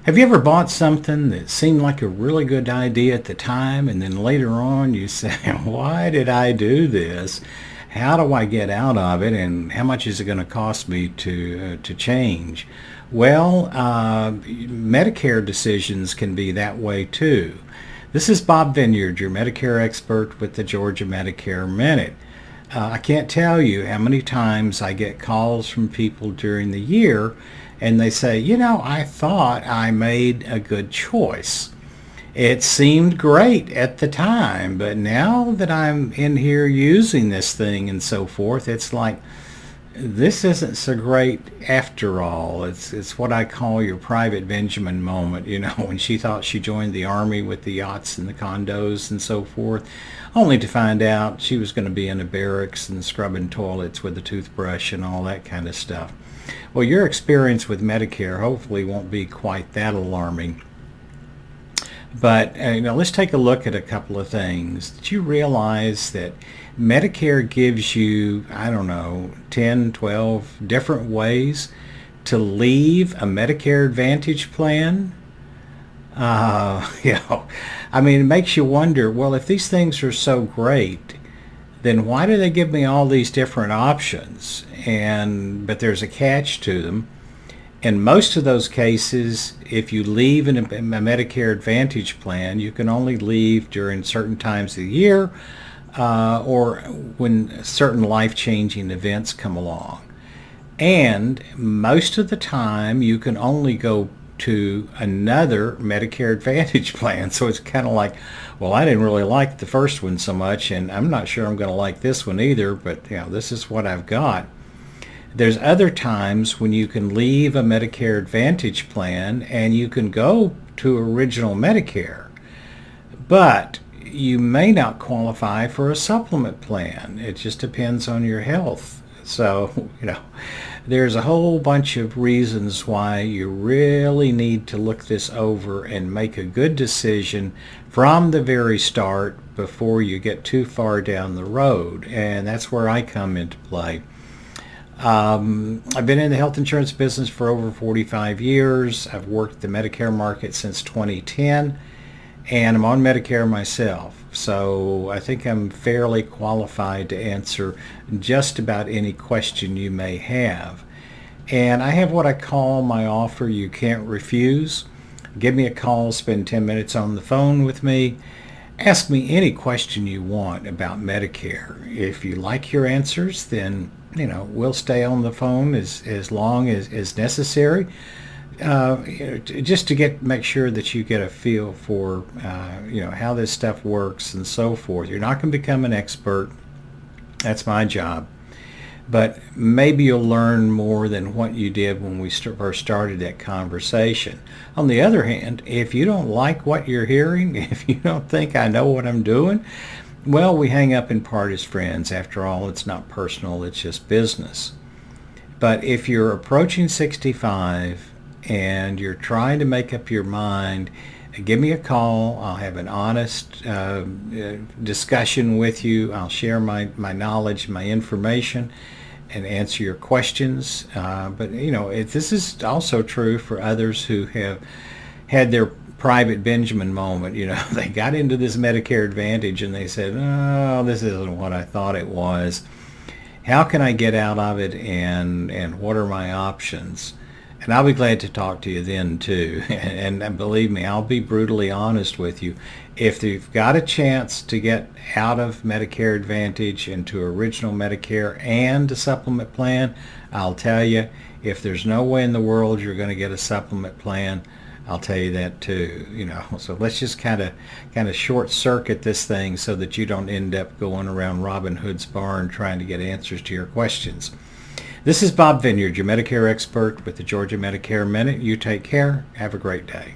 Have you ever bought something that seemed like a really good idea at the time, and then later on you say, why did I do this? How do I get out of it, and how much is it going to cost me to change? Well, Medicare decisions can be that way too. This is Bob Vineyard, your Medicare expert with the Georgia Medicare Minute. I can't tell you how many times I get calls from people during the year and they say, I thought I made a good choice. It seemed great at the time, but now that I'm in here using this thing and so forth, it's like, this isn't so great after all. It's what I call your Private Benjamin moment, when she thought she joined the army with the yachts and the condos and so forth, only to find out she was going to be in a barracks and scrubbing toilets with a toothbrush and all that kind of stuff. Well, your experience with Medicare hopefully won't be quite that alarming. But let's take a look at a couple of things. Did you realize that Medicare gives you, 10, 12 different ways to leave a Medicare Advantage plan? It makes you wonder, well, if these things are so great, then why do they give me all these different options? But there's a catch to them. In most of those cases, if you leave in a Medicare Advantage plan, you can only leave during certain times of the year or when certain life-changing events come along. And most of the time, you can only go to another Medicare Advantage plan. So it's kind of like, well, I didn't really like the first one so much, and I'm not sure I'm going to like this one either, but this is what I've got. There's other times when you can leave a Medicare Advantage plan and you can go to original Medicare, but you may not qualify for a supplement plan. It just depends on your health. So, there's a whole bunch of reasons why you really need to look this over and make a good decision from the very start before you get too far down the road. And that's where I come into play. I've been in the health insurance business for over 45 years. I've worked the Medicare market since 2010, and I'm on Medicare myself. So I think I'm fairly qualified to answer just about any question you may have. And I have what I call my offer you can't refuse. Give me a call, spend 10 minutes on the phone with me. Ask me any question you want about Medicare. If you like your answers, then we'll stay on the phone as long as necessary, just to make sure that you get a feel for how this stuff works and so forth. You're not going to become an expert. That's my job. But maybe you'll learn more than what you did when we first started that conversation. On the other hand, if you don't like what you're hearing, if you don't think I know what I'm doing, well, we hang up and part as friends. After all, it's not personal, it's just business. But if you're approaching 65 and you're trying to make up your mind, give me a call. I'll have an honest discussion with you. I'll share my knowledge, my information, and answer your questions. But this is also true for others who have had their Private Benjamin moment. They got into this Medicare Advantage and they said, oh, this isn't what I thought it was. How can I get out of it, and what are my options? And I'll be glad to talk to you then too. And believe me, I'll be brutally honest with you. If you've got a chance to get out of Medicare Advantage into original Medicare and a supplement plan, I'll tell you, if there's no way in the world you're going to get a supplement plan, I'll tell you that too. So let's just kind of short circuit this thing so that you don't end up going around Robin Hood's barn trying to get answers to your questions. This is Bob Vineyard, your Medicare expert with the Georgia Medicare Minute. You take care. Have a great day.